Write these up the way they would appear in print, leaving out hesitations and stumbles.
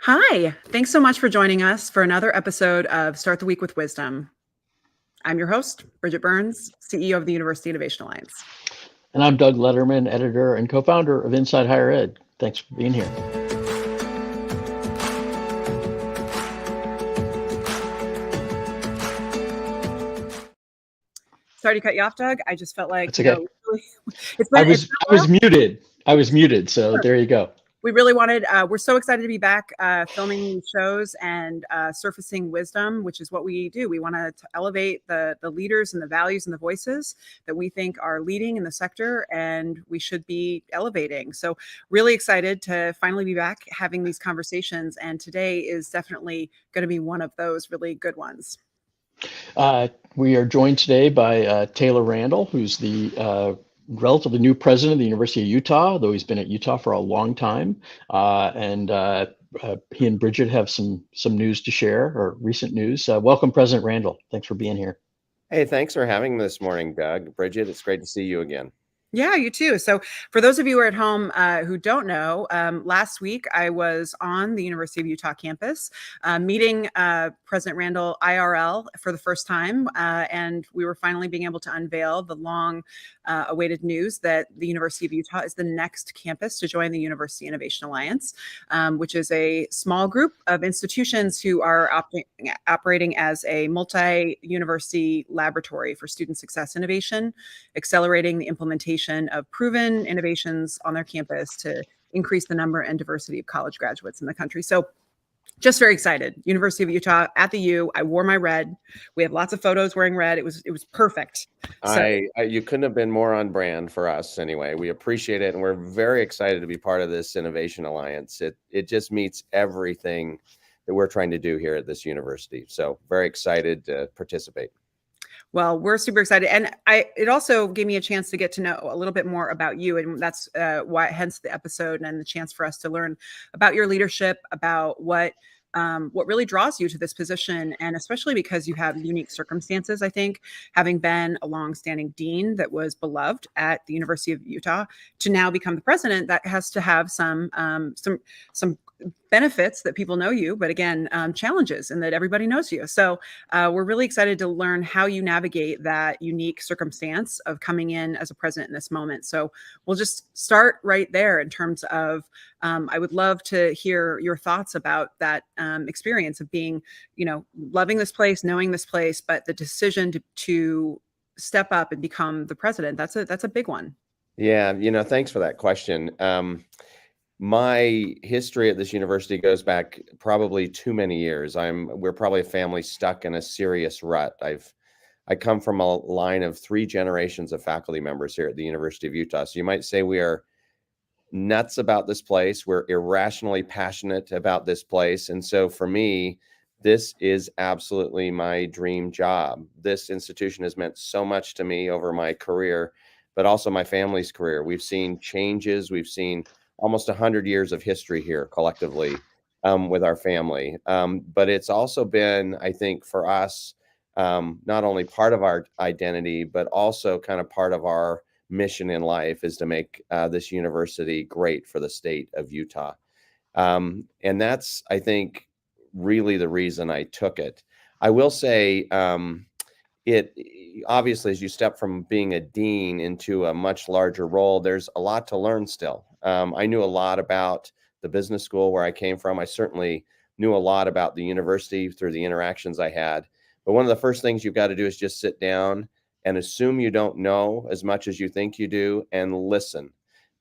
Hi, thanks so much for joining us for another episode of Start the Week with Wisdom. I'm your host, Bridget Burns, CEO of the University Innovation Alliance. And I'm Doug Lederman, editor and co-founder of Inside Higher Ed. Thanks for being here. Sorry to cut you off, Doug. I just felt like, That's okay. Really, I was muted. So there you go. We really wanted, we're so excited to be back filming these shows and surfacing wisdom, which is what we do. We want to elevate the leaders and the values and the voices that we think are leading in the sector and we should be elevating. So really excited to finally be back having these conversations. And today is definitely going to be one of those really good ones. We are joined today by Taylor Randall, who's the relatively new president of the University of Utah, though he's been at Utah for a long time. He and Bridget have some news to share, or recent news. Welcome, President Randall. Thanks for being here. Hey, thanks for having me this morning, Doug. Bridget, it's great to see you again. Yeah, you too. So for those of you who are at home who don't know, last week I was on the University of Utah campus meeting President Randall IRL for the first time. And we were finally being able to unveil the long awaited news that the University of Utah is the next campus to join the University Innovation Alliance, which is a small group of institutions who are operating as a multi-university laboratory for student success innovation, accelerating the implementation of proven innovations on their campus to increase the number and diversity of college graduates in the country. So just very excited. University of Utah at the U. I wore my red. We have lots of photos wearing red. It was perfect. So, you couldn't have been more on brand for us anyway. We appreciate it. And we're very excited to be part of this Innovation Alliance. It just meets everything that we're trying to do here at this university. So very excited to participate. Well, we're super excited. And it also gave me a chance to get to know a little bit more about you. And that's hence the episode and the chance for us to learn about your leadership, about what really draws you to this position. And especially because you have unique circumstances, I think, having been a longstanding dean that was beloved at the University of Utah to now become the president, that has to have some benefits that people know you, but again, challenges and that everybody knows you. So we're really excited to learn how you navigate that unique circumstance of coming in as a president in this moment. So we'll just start right there in terms of, I would love to hear your thoughts about that experience of being, loving this place, knowing this place, but the decision to step up and become the president, that's a big one. Yeah, thanks for that question. My history at this university goes back probably too many years. We're probably a family stuck in a serious rut. I come from a line of 3 generations of faculty members here at the University of Utah. So you might say we are nuts about this place. We're irrationally passionate about this place. And so for me, this is absolutely my dream job. This institution has meant so much to me over my career, but also my family's career. We've seen changes. We've seen almost 100 years of history here collectively with our family. But it's also been, I think, for us, not only part of our identity, but also kind of part of our mission in life is to make this university great for the state of Utah. And that's, I think, really the reason I took it. I will say, it obviously, as you step from being a dean into a much larger role, there's a lot to learn still. I knew a lot about the business school where I came from. I certainly knew a lot about the university through the interactions I had. But one of the first things you've got to do is just sit down and assume you don't know as much as you think you do and listen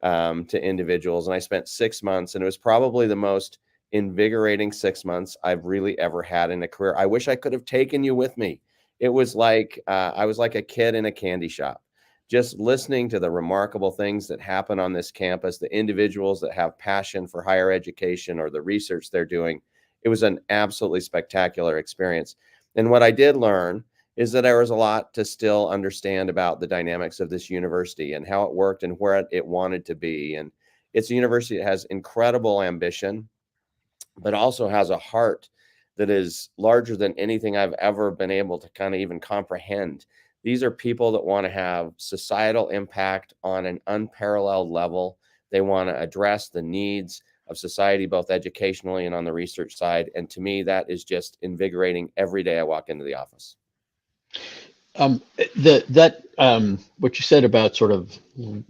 to individuals. And I spent 6 months, and it was probably the most invigorating 6 months I've really ever had in a career. I wish I could have taken you with me. It was like I was like a kid in a candy shop, just listening to the remarkable things that happen on this campus, the individuals that have passion for higher education or the research they're doing. It was an absolutely spectacular experience. And what I did learn is that there was a lot to still understand about the dynamics of this university and how it worked and where it wanted to be. And it's a university that has incredible ambition, but also has a heart that is larger than anything I've ever been able to kind of even comprehend. These are people that want to have societal impact on an unparalleled level. They want to address the needs of society, both educationally and on the research side. And to me, that is just invigorating every day I walk into the office. What you said about sort of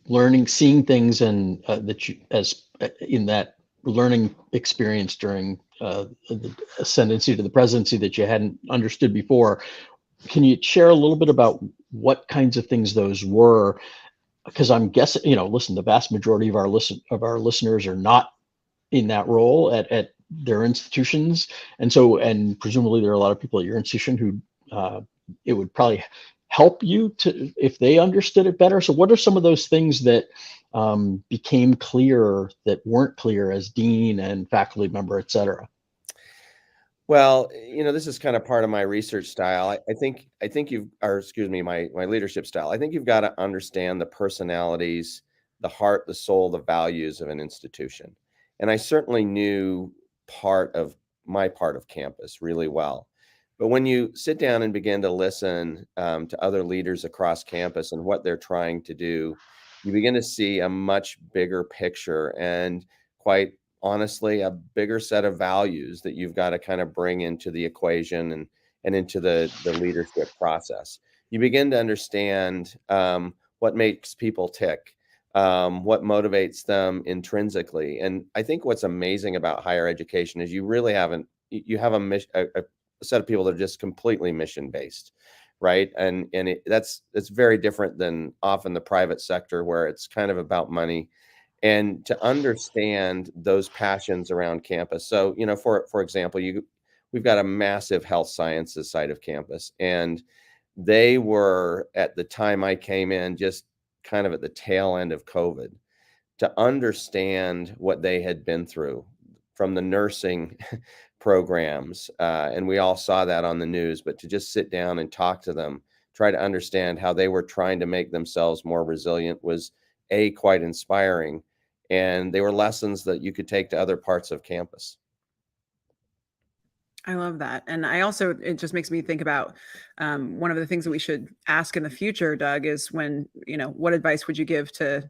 learning, seeing things, and that you as in that learning experience during the ascendancy to the presidency that you hadn't understood before. Can you share a little bit about what kinds of things those were? Because I'm guessing, listen, the vast majority of our listeners are not in that role at their institutions, and presumably there are a lot of people at your institution who it would probably help you to if they understood it better. So what are some of those things that became clear that weren't clear as dean and faculty member, et cetera? Well, this is kind of part of my research style. I think my leadership style. I think you've got to understand the personalities, the heart, the soul, the values of an institution. And I certainly knew my part of campus really well. But when you sit down and begin to listen to other leaders across campus and what they're trying to do, you begin to see a much bigger picture and, quite honestly, a bigger set of values that you've got to kind of bring into the equation and into the leadership process. You begin to understand what makes people tick, what motivates them intrinsically. And I think what's amazing about higher education is you have a set of people that are just completely mission based, right? And it's very different than often the private sector, where it's kind of about money. And to understand those passions around campus. So, for example, we've got a massive health sciences side of campus, and they were, at the time I came in, just kind of at the tail end of COVID. To understand what they had been through from the nursing programs, and we all saw that on the news, but to just sit down and talk to them, try to understand how they were trying to make themselves more resilient was quite inspiring. And they were lessons that you could take to other parts of campus. I love that. And it just makes me think about one of the things that we should ask in the future, Doug, is what advice would you give to,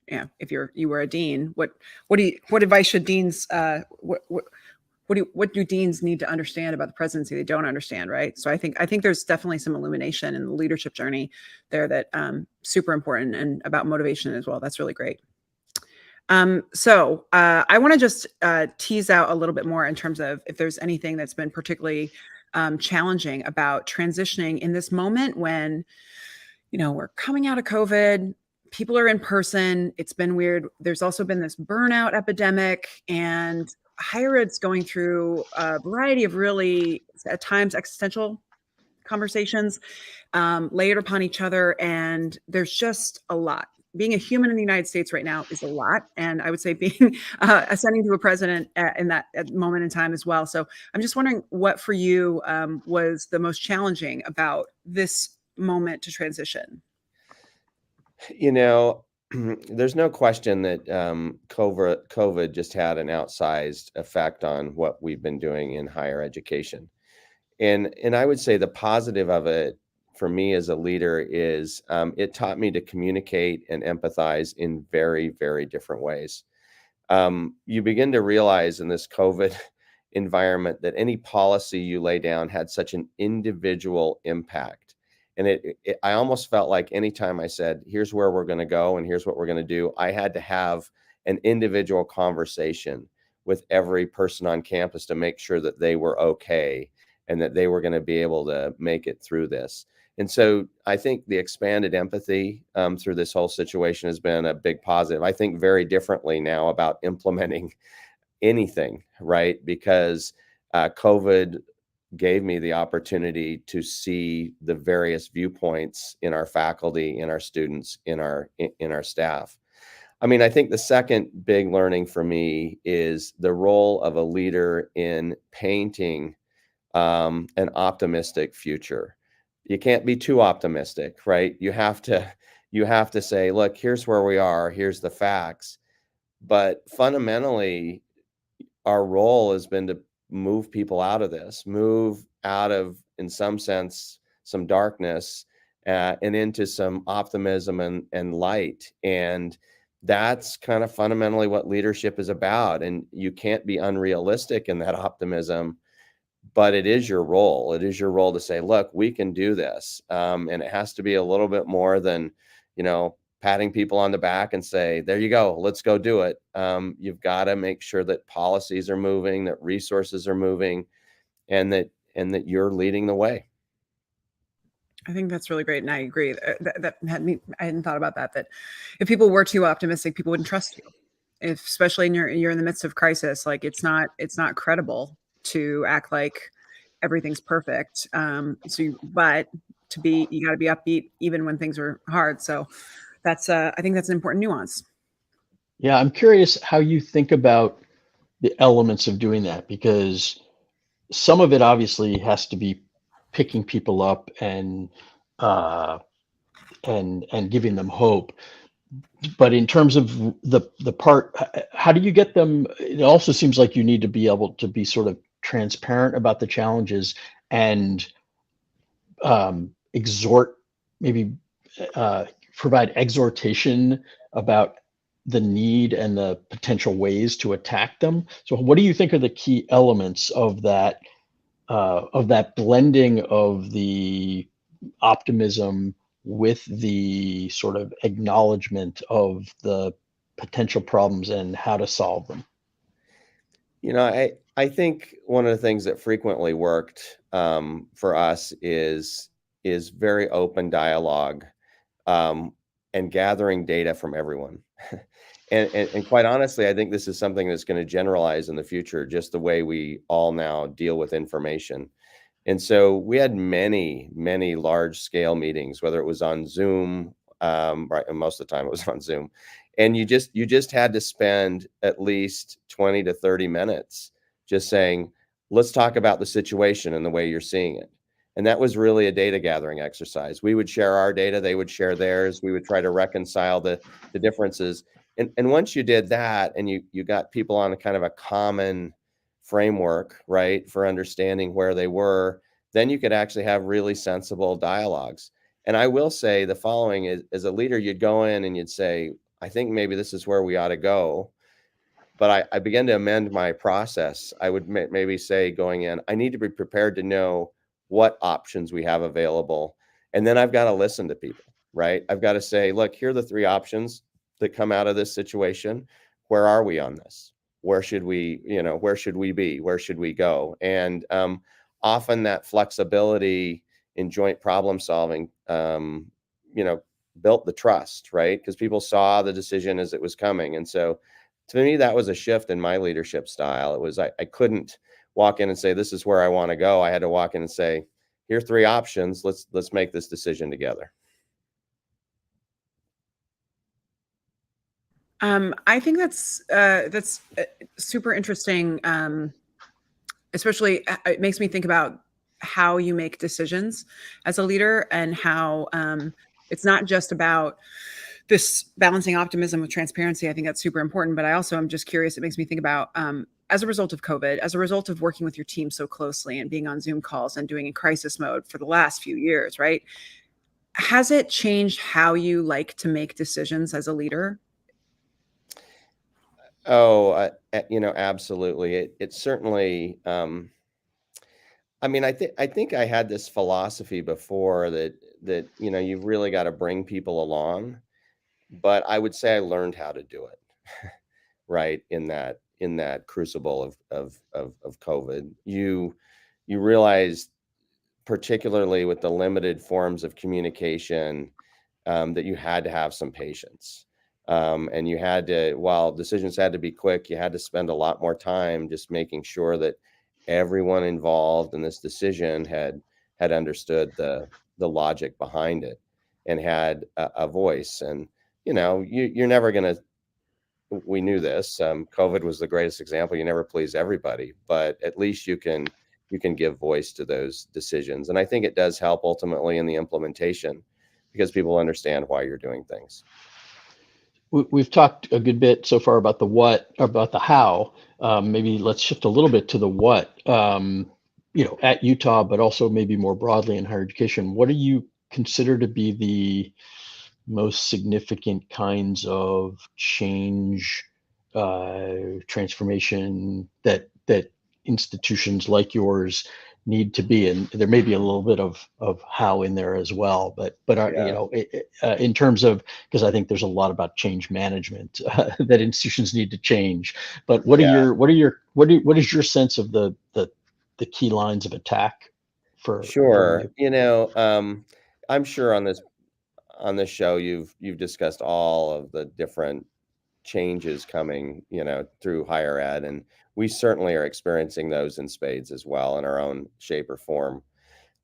if you were a dean, what advice should deans, what do deans need to understand about the presidency they don't understand, right? So I think there's definitely some illumination in the leadership journey there that super important, and about motivation as well. That's really great. So I want to just tease out a little bit more in terms of if there's anything that's been particularly challenging about transitioning in this moment when, we're coming out of COVID, people are in person. It's been weird. There's also been this burnout epidemic, and higher ed's going through a variety of really, at times, existential conversations layered upon each other. And there's just a lot. Being a human in the United States right now is a lot. And I would say being ascending to a president in that moment in time as well. So I'm just wondering what for you was the most challenging about this moment to transition? There's no question that COVID just had an outsized effect on what we've been doing in higher education. And I would say the positive of it for me as a leader is it taught me to communicate and empathize in very, very different ways. You begin to realize in this COVID environment that any policy you lay down had such an individual impact. And I almost felt like anytime I said, here's where we're going to go and here's what we're going to do, I had to have an individual conversation with every person on campus to make sure that they were okay and that they were going to be able to make it through this. And so I think the expanded empathy through this whole situation has been a big positive. I think very differently now about implementing anything, right? Because COVID gave me the opportunity to see the various viewpoints in our faculty, in our students, in our staff. I mean, I think the second big learning for me is the role of a leader in painting an optimistic future. You can't be too optimistic, right? You have to say, look, here's where we are, here's the facts. But fundamentally, our role has been to move people out of this, move out of, in some sense, some darkness and into some optimism and light. And That's kind of fundamentally what leadership is about. And you can't be unrealistic in that optimism, but it is your role. It is your role to say, look, we can do this. And it has to be a little bit more than, patting people on the back and say, there you go, let's go do it. You've got to make sure that policies are moving, that resources are moving, and that you're leading the way. I think that's really great. And I agree that had me, I hadn't thought about that if people were too optimistic, people wouldn't trust you. Especially you're in the midst of crisis, like it's not credible to act like everything's perfect. But you got to be upbeat even when things are hard. So that's I think that's an important nuance. Yeah, I'm curious how you think about the elements of doing that, because some of it obviously has to be picking people up and giving them hope. But in terms of the part, how do you get them? It also seems like you need to be able to be sort of transparent about the challenges and provide exhortation about the need and the potential ways to attack them. So what do you think are the key elements of that blending of the optimism with the sort of acknowledgement of the potential problems and how to solve them? I think one of the things that frequently worked for us is very open dialogue and gathering data from everyone. And quite honestly, I think this is something that's going to generalize in the future, just the way we all now deal with information. And so we had many, many large scale meetings, whether it was on Zoom, right? And most of the time it was on Zoom. And you just had to spend at least 20 to 30 minutes just saying, let's talk about the situation and the way you're seeing it. And that was really a data gathering exercise. We would share our data, they would share theirs. We would try to reconcile the differences. And once you did that and you got people on a kind of a common framework, right, for understanding where they were, then you could actually have really sensible dialogues. And I will say the following is, as a leader, you'd go in and you'd say, I think maybe this is where we ought to go. But I began to amend my process. I would maybe say going in, I need to be prepared to know what options we have available. And then I've got to listen to people, right? I've got to say, look, here are the 3 options that come out of this situation. Where are we on this? Where should we be? Where should we go? And often that flexibility in joint problem solving, built the trust, right? Because people saw the decision as it was coming. And so to me, that was a shift in my leadership style. It was, I couldn't walk in and say, this is where I want to go. I had to walk in and say, here are 3 options. Let's make this decision together. I think that's super interesting. Especially, it makes me think about how you make decisions as a leader and how it's not just about this balancing optimism with transparency. I think that's super important. But I also am just curious. It makes me think about as a result of COVID, as a result of working with your team so closely and being on Zoom calls and doing in crisis mode for the last few years, right? Has it changed how you like to make decisions as a leader? Oh, absolutely. It certainly, I mean, I think I had this philosophy before that, you've really got to bring people along, but I would say I learned how to do it, right? In that crucible of COVID, you realize, particularly with the limited forms of communication, that you had to have some patience. And you had to, while decisions had to be quick, you had to spend a lot more time just making sure that everyone involved in this decision had understood the logic behind it and had a voice. And, you're never going to, we knew this, COVID was the greatest example. You never please everybody, but at least you can give voice to those decisions. And I think it does help ultimately in the implementation because people understand why you're doing things. We've talked a good bit so far about the what, about the how. Maybe let's shift a little bit to the what, at Utah, but also maybe more broadly in higher education. What do you consider to be most significant kinds of change, transformation that institutions like yours need to be? And there may be a little bit of how in there as well, but you Yeah. know, in terms of, because I think there's a lot about change management that institutions need to change. But what Yeah. what is your sense of the key lines of attack for Sure. you? I'm sure on this show you've discussed all of the different changes coming, through higher ed, and we certainly are experiencing those in spades as well in our own shape or form.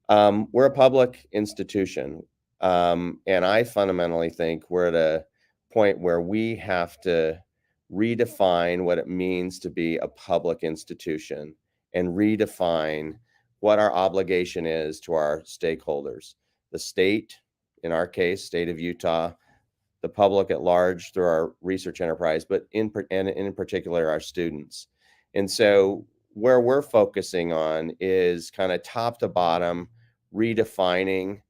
We're a public institution, and I fundamentally think we're at a point where we have to redefine what it means to be a public institution and redefine what our obligation is to our stakeholders, the state, in our case, state of Utah, the public at large through our research enterprise, but in particular our students. And so where we're focusing on is kind of top to bottom redefining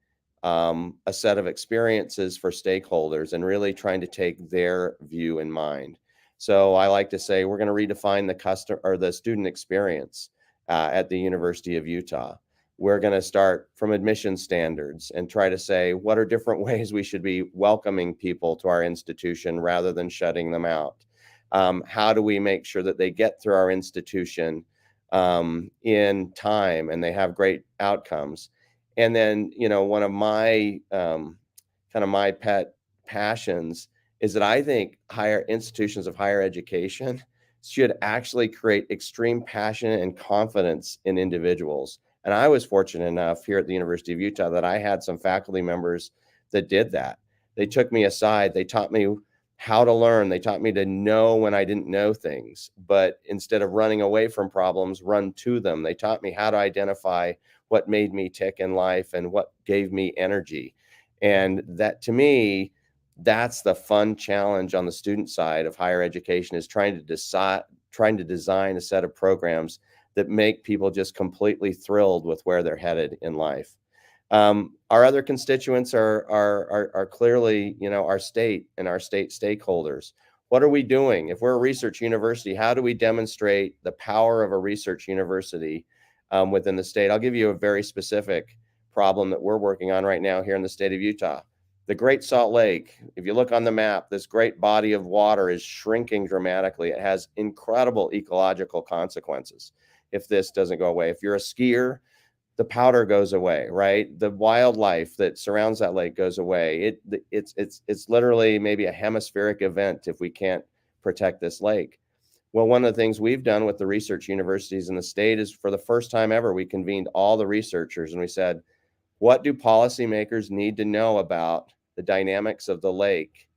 a set of experiences for stakeholders and really trying to take their view in mind. So I like to say we're going to redefine the customer or the student experience at the University of Utah. We're going to start from admission standards and try to say what are different ways we should be welcoming people to our institution rather than shutting them out. How do we make sure that they get through our institution in time and they have great outcomes? And then, one of my kind of my pet passions is that I think higher institutions of higher education should actually create extreme passion and confidence in individuals. And I was fortunate enough here at the University of Utah that I had some faculty members that did that. They took me aside. They taught me how to learn. They taught me to know when I didn't know things, but instead of running away from problems, run to them. They taught me how to identify what made me tick in life and what gave me energy. And that, to me, that's the fun challenge on the student side of higher education, is trying to design a set of programs that make people just completely thrilled with where they're headed in life. Our other constituents are clearly, our state and our state stakeholders. What are we doing? If we're a research university, how do we demonstrate the power of a research university within the state? I'll give you a very specific problem that we're working on right now here in the state of Utah. The Great Salt Lake, if you look on the map, this great body of water is shrinking dramatically. It has incredible ecological consequences if this doesn't go away. If you're a skier, the powder goes away, right? The wildlife that surrounds that lake goes away. It's literally maybe a hemispheric event if we can't protect this lake. Well, one of the things we've done with the research universities in the state is, for the first time ever, we convened all the researchers and we said, what do policymakers need to know about the dynamics of the lake,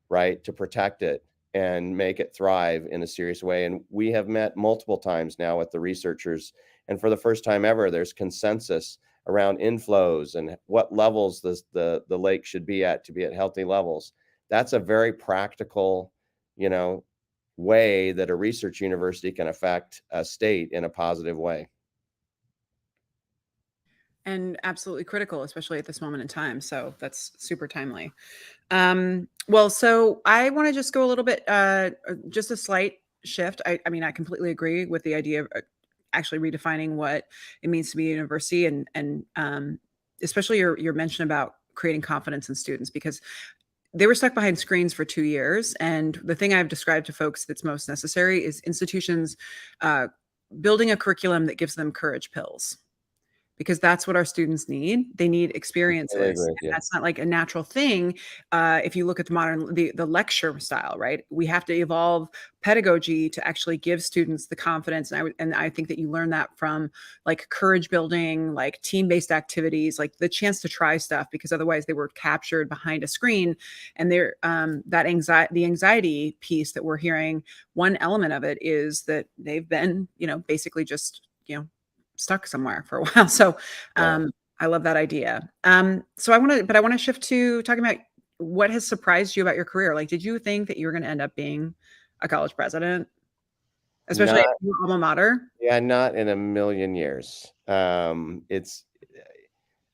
right, to protect it and make it thrive in a serious way? And we have met multiple times now with the researchers. And for the first time ever, there's consensus around inflows and what levels the lake should be at to be at healthy levels. That's a very practical, way that a research university can affect a state in a positive way. And absolutely critical, especially at this moment in time. So that's super timely. Well, so I want to just go a little bit, just a slight shift. I mean, I completely agree with the idea of actually redefining what it means to be a university, and especially your mention about creating confidence in students, because they were stuck behind screens for 2 years. And the thing I've described to folks that's most necessary is institutions building a curriculum that gives them courage pills, because that's what our students need. They need experiences. And that's not like a natural thing. If you look at the lecture style, right? We have to evolve pedagogy to actually give students the confidence. And I think that you learn that from like courage building, like team-based activities, like the chance to try stuff, because otherwise they were captured behind a screen. And they're the anxiety piece that we're hearing, one element of it is that they've been, basically just, stuck somewhere for a while. So I love that idea. So I want to shift to talking about what has surprised you about your career. Like, did you think that you were going to end up being a college president, especially at Not, your alma mater? yeah, not in a million years. It's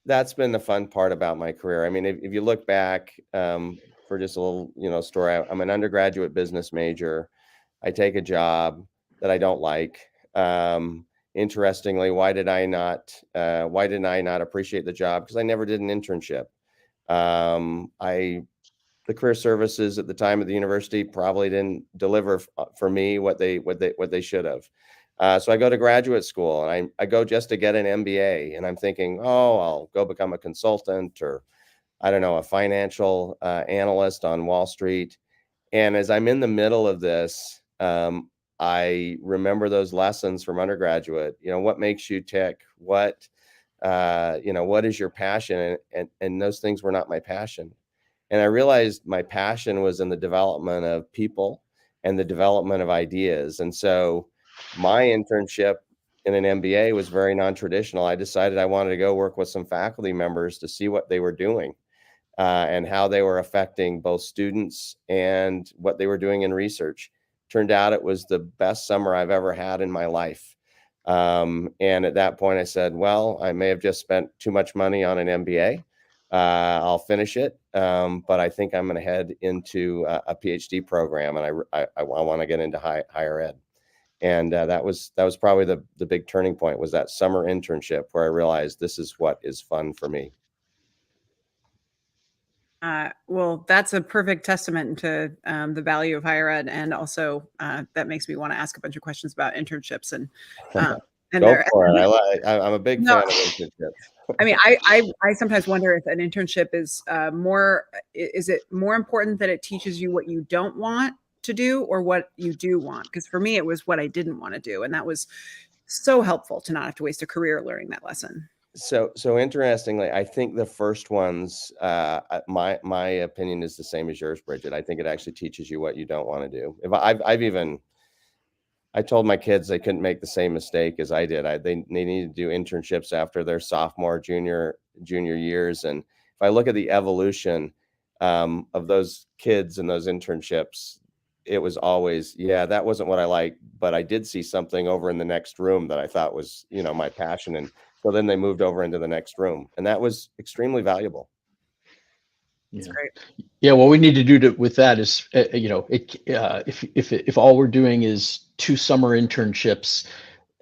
that's been the fun part about my career. I mean, if you look back, for just a little, story, I'm an undergraduate business major. I take a job that I don't like. Interestingly, why didn't I not appreciate the job? Because I never did an internship. The career services at the time of the university probably didn't deliver for me what they should have. So I go to graduate school, and I go just to get an MBA, and I'm thinking, oh, I'll go become a consultant, or I don't know, a financial analyst on Wall Street. And as I'm in the middle of this, I remember those lessons from undergraduate. What makes you tick? What is your passion? And those things were not my passion. And I realized my passion was in the development of people and the development of ideas. And so my internship in an MBA was very non-traditional. I decided I wanted to go work with some faculty members to see what they were doing, and how they were affecting both students and what they were doing in research. Turned out it was the best summer I've ever had in my life. And at that point I said, well, I may have just spent too much money on an MBA. I'll finish it, but I think I'm going to head into a PhD program, and I want to get into higher ed. And that was probably the big turning point, was that summer internship where I realized this is what is fun for me. Well, that's a perfect testament to the value of higher ed, and also that makes me want to ask a bunch of questions about internships and Go for it. I'm a big fan of internships. I mean, I sometimes wonder if an internship is is it more important that it teaches you what you don't want to do or what you do want? Because for me, it was what I didn't want to do. And that was so helpful to not have to waste a career learning that lesson. So interestingly, I think the first ones, my opinion is the same as yours, Bridget. I think it actually teaches you what you don't want to do. If I told my kids they couldn't make the same mistake as I did. They needed to do internships after their sophomore, junior years. And if I look at the evolution of those kids and those internships, it was always, yeah, that wasn't what I liked, but I did see something over in the next room that I thought was, my passion. And so then they moved over into the next room, and that was extremely valuable. That's great. Yeah, what we need to do with that is, if all we're doing is 2 summer internships,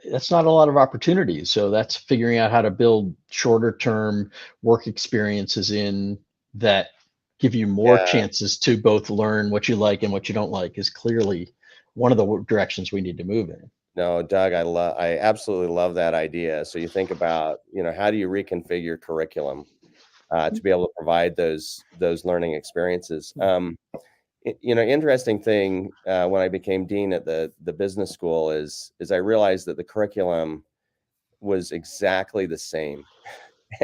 that's not a lot of opportunities. So that's figuring out how to build shorter term work experiences in that give you more chances to both learn what you like and what you don't like, is clearly one of the directions we need to move in. No, Doug, I absolutely love that idea. So you think about, how do you reconfigure curriculum to be able to provide those learning experiences? Interesting thing, when I became dean at the business school is I realized that the curriculum was exactly the same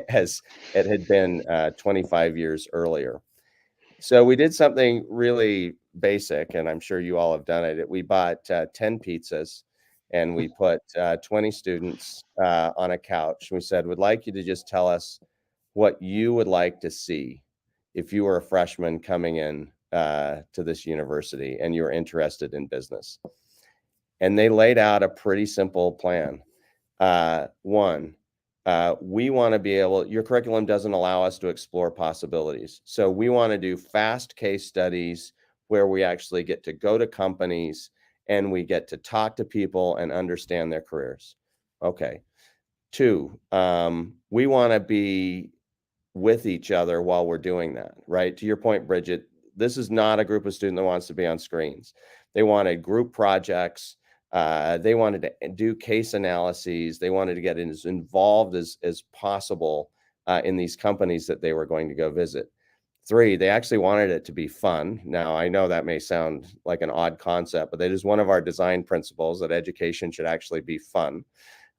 as it had been 25 years earlier. So we did something really basic, and I'm sure you all have done it. We bought 10 pizzas, and we put 20 students on a couch. We said, we'd like you to just tell us what you would like to see if you were a freshman coming in to this university and you're interested in business. And they laid out a pretty simple plan. One, we want to be able, your curriculum doesn't allow us to explore possibilities. So we want to do fast case studies where we actually get to go to companies and we get to talk to people and understand their careers. Okay. 2, we want to be with each other while we're doing that, right? To your point, Bridget, this is not a group of students that wants to be on screens. They wanted group projects. They wanted to do case analyses. They wanted to get as involved as possible in these companies that they were going to go visit. 3, they actually wanted it to be fun. Now, I know that may sound like an odd concept, but that is one of our design principles, that education should actually be fun.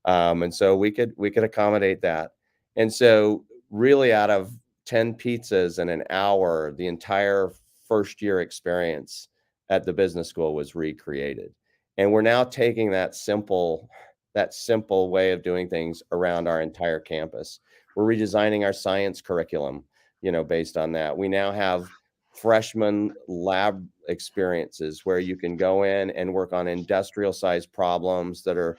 And so we could accommodate that. And so really, out of 10 pizzas in an hour, the entire first year experience at the business school was recreated. And we're now taking that simple way of doing things around our entire campus. We're redesigning our science curriculum, based on that. We now have freshman lab experiences where you can go in and work on industrial sized problems that are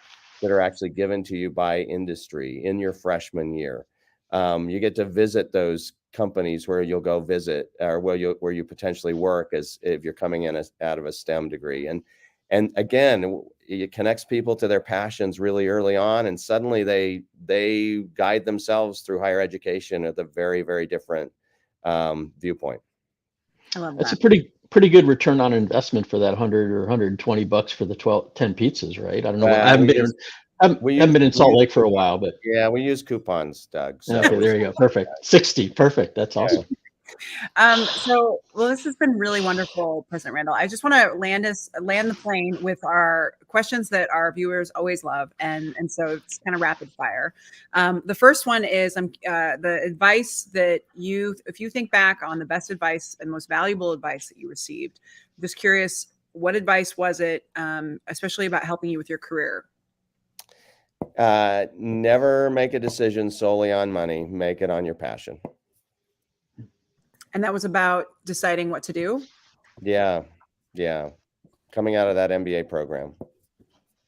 actually given to you by industry in your freshman year. You get to visit those companies where you'll go visit, or where you potentially work as if you're coming in out of a STEM degree. And again, it connects people to their passions really early on, and suddenly they guide themselves through higher education at a very, very different viewpoint. I love That's that. a pretty good return on investment for that 100 or $120 for the 10 pizzas, right? I don't know. I haven't been in Salt Lake for a while, but yeah, we use coupons, Doug. So okay, there you go. Perfect. 60. Perfect. That's awesome. Well, this has been really wonderful, President Randall. I just want to land the plane with our questions that our viewers always love, and so it's kind of rapid fire. The first one is the advice that if you think back on the best advice and most valuable advice that you received, I'm just curious, what advice was it, especially about helping you with your career? Never make a decision solely on money. Make it on your passion. And that was about deciding what to do? Yeah. Coming out of that MBA program.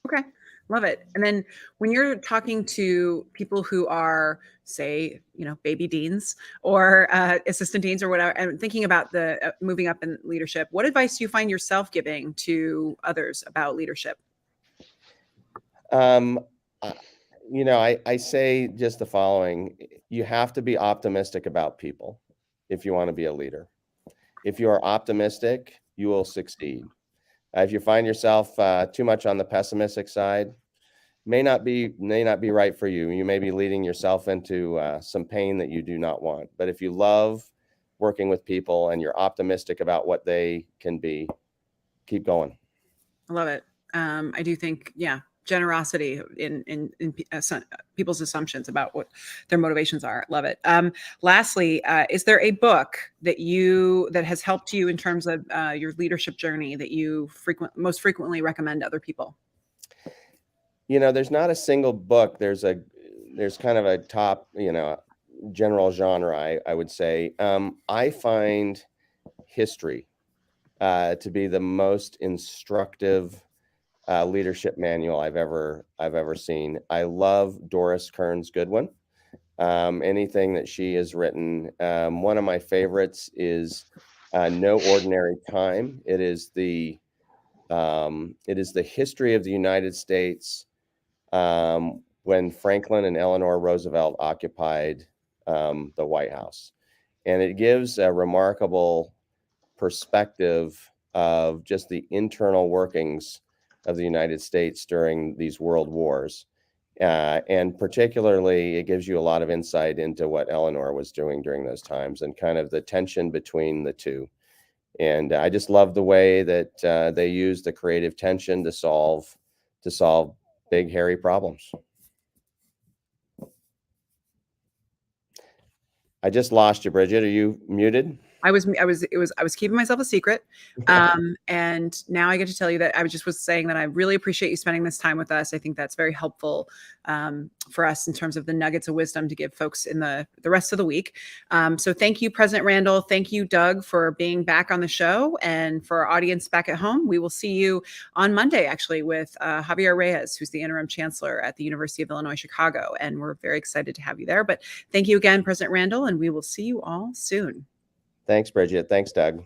Okay. Love it. And then when you're talking to people who are, say, baby deans or assistant deans or whatever, and thinking about the moving up in leadership, what advice do you find yourself giving to others about leadership? I say just the following: you have to be optimistic about people if you want to be a leader. If you are optimistic, you will succeed. If you find yourself too much on the pessimistic side, may not be right for you. You may be leading yourself into some pain that you do not want. But if you love working with people and you're optimistic about what they can be, keep going. I love it. I do think, generosity in people's assumptions about what their motivations are. Love it. Lastly, is there a book that has helped you in terms of your leadership journey that you most frequently recommend to other people? There's not a single book. There's kind of a top, general genre, I would say. I find history to be the most instructive leadership manual I've ever seen. I love Doris Kearns Goodwin. Anything that she has written. One of my favorites is No Ordinary Time. It is the history of the United States when Franklin and Eleanor Roosevelt occupied the White House, and it gives a remarkable perspective of just the internal workings of the United States during these world wars. And particularly, it gives you a lot of insight into what Eleanor was doing during those times and kind of the tension between the two. And I just love the way that they use the creative tension to solve big, hairy problems. I just lost you, Bridget. Are you muted? I was keeping myself a secret. And now I get to tell you that I was saying that I really appreciate you spending this time with us. I think that's very helpful for us in terms of the nuggets of wisdom to give folks in the rest of the week. So thank you, President Randall. Thank you, Doug, for being back on the show. And for our audience back at home, we will see you on Monday, actually, with Javier Reyes, who's the interim chancellor at the University of Illinois, Chicago. And we're very excited to have you there. But thank you again, President Randall, and we will see you all soon. Thanks, Bridget. Thanks, Doug.